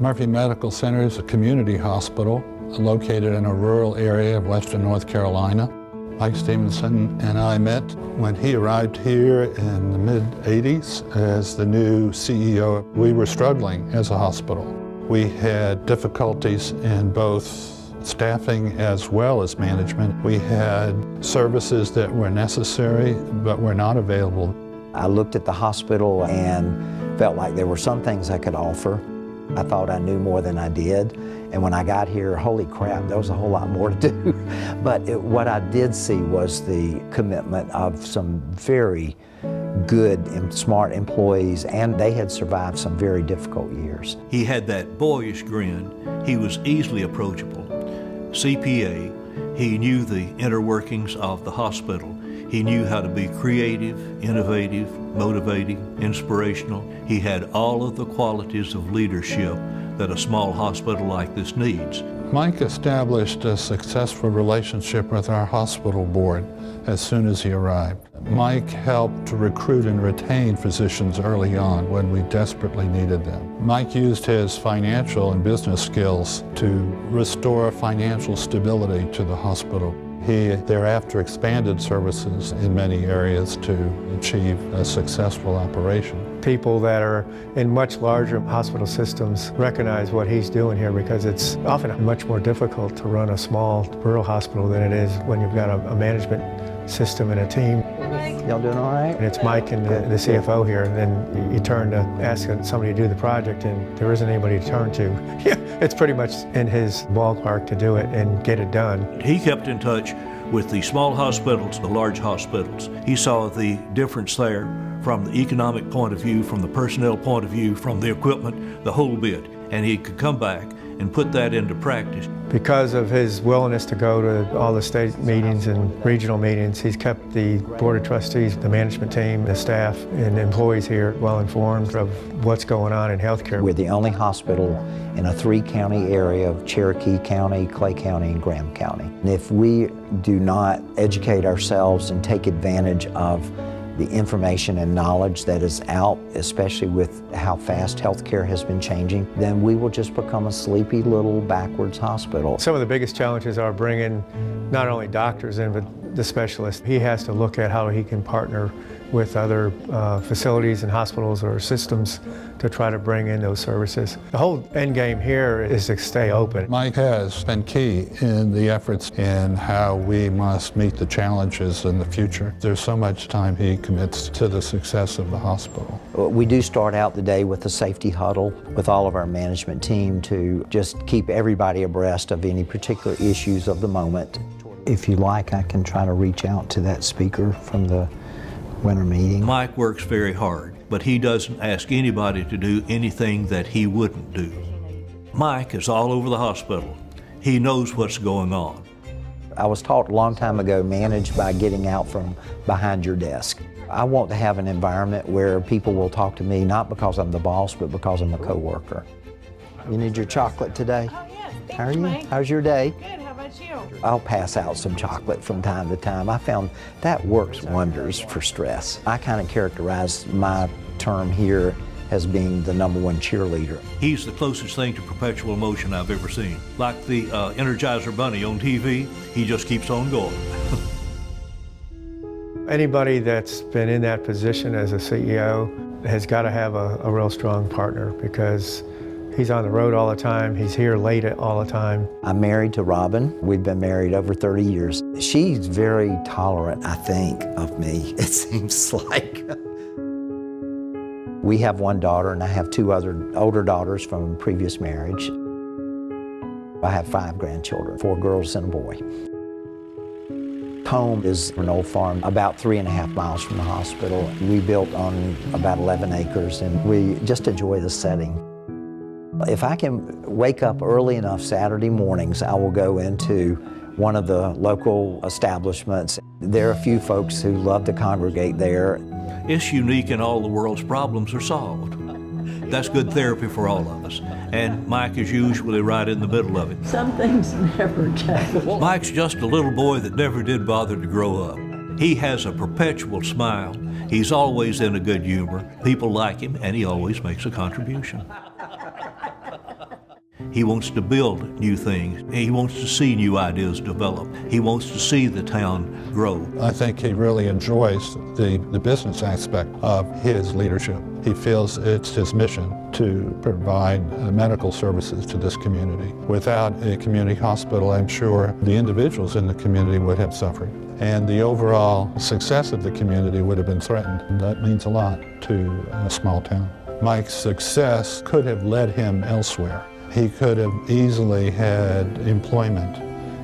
Murphy Medical Center is a community hospital located in a rural area of western North Carolina. Mike Stevenson and I met when he arrived here in the mid-'80s as the new CEO. We were struggling as a hospital. We had difficulties in both staffing as well as management. We had services that were necessary but were not available. I looked at the hospital and felt like there were some things I could offer. I thought I knew more than I did, and when I got here, holy crap, there was a whole lot more to do. But what I did see was the commitment of some very good and smart employees, and they had survived some very difficult years. He had that boyish grin. He was easily approachable. CPA, he knew the inner workings of the hospital. He knew how to be creative, innovative, motivating, inspirational. He had all of the qualities of leadership that a small hospital like this needs. Mike established a successful relationship with our hospital board as soon as he arrived. Mike helped to recruit and retain physicians early on when we desperately needed them. Mike used his financial and business skills to restore financial stability to the hospital. He thereafter expanded services in many areas to achieve a successful operation. People that are in much larger hospital systems recognize what he's doing here because it's often much more difficult to run a small rural hospital than it is when you've got a management system and a team. Y'all doing all right? And it's Mike and the CFO here, and then you turn to ask somebody to do the project and there isn't anybody to turn to. Yeah, it's pretty much in his ballpark to do it and get it done. He kept in touch with the small hospitals, the large hospitals. He saw the difference there from the economic point of view, from the personnel point of view, from the equipment, the whole bit. And he could come back and put that into practice. Because of his willingness to go to all the state meetings and regional meetings, he's kept the Board of Trustees, the management team, the staff, and employees here well informed of what's going on in healthcare. We're the only hospital in a 3-county area of Cherokee County, Clay County, and Graham County. And if we do not educate ourselves and take advantage of the information and knowledge that is out, especially with how fast healthcare has been changing, then we will just become a sleepy little backwards hospital. Some of the biggest challenges are bringing not only doctors in, but the specialists. He has to look at how he can partner with other facilities and hospitals or systems to try to bring in those services. The whole end game here is to stay open. Mike has been key in the efforts in how we must meet the challenges in the future. There's so much time he commits to the success of the hospital. We do start out the day with a safety huddle with all of our management team to just keep everybody abreast of any particular issues of the moment. If you like, I can try to reach out to that speaker from the winter meeting. Mike works very hard, but he doesn't ask anybody to do anything that he wouldn't do. Mike is all over the hospital. He knows what's going on. I was taught a long time ago, manage by getting out from behind your desk. I want to have an environment where people will talk to me not because I'm the boss, but because I'm a coworker. You need your chocolate today? Oh, yes. How are you? Mike. How's your day? Good. How about you? I'll pass out some chocolate from time to time. I found that works wonders for stress. I kind of characterize my term here as being the #1 cheerleader. He's the closest thing to perpetual motion I've ever seen. Like the Energizer Bunny on TV, he just keeps on going. Anybody that's been in that position as a CEO has got to have a real strong partner because he's on the road all the time. He's here late all the time. I'm married to Robin. We've been married over 30 years. She's very tolerant, I think, of me, it seems like. We have 1 daughter, and I have 2 other older daughters from a previous marriage. I have 5 grandchildren, 4 girls and a boy. Home is an old farm about 3.5 miles from the hospital. We built on about 11 acres, and we just enjoy the setting. If I can wake up early enough Saturday mornings, I will go into one of the local establishments. There are a few folks who love to congregate there. It's unique and all the world's problems are solved. That's good therapy for all of us. And Mike is usually right in the middle of it. Some things never change. Mike's just a little boy that never did bother to grow up. He has a perpetual smile. He's always in a good humor. People like him, and he always makes a contribution. He wants to build new things. He wants to see new ideas develop. He wants to see the town grow. I think he really enjoys the business aspect of his leadership. He feels it's his mission to provide medical services to this community. Without a community hospital, I'm sure the individuals in the community would have suffered, and the overall success of the community would have been threatened. And that means a lot to a small town. Mike's success could have led him elsewhere. He could have easily had employment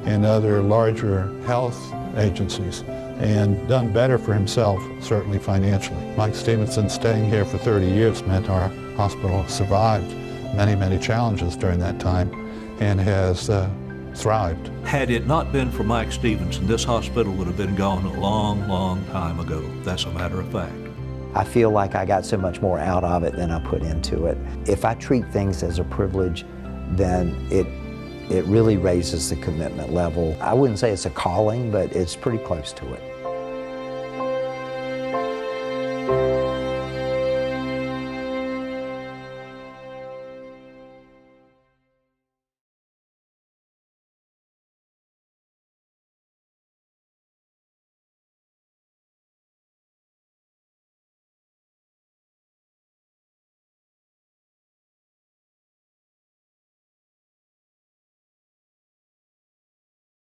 in other larger health agencies and done better for himself, certainly financially. Mike Stevenson staying here for 30 years meant our hospital survived many, many challenges during that time and has thrived. Had it not been for Mike Stevenson, this hospital would have been gone a long, long time ago. That's a matter of fact. I feel like I got so much more out of it than I put into it. If I treat things as a privilege, then it really raises the commitment level. I wouldn't say it's a calling, but it's pretty close to it.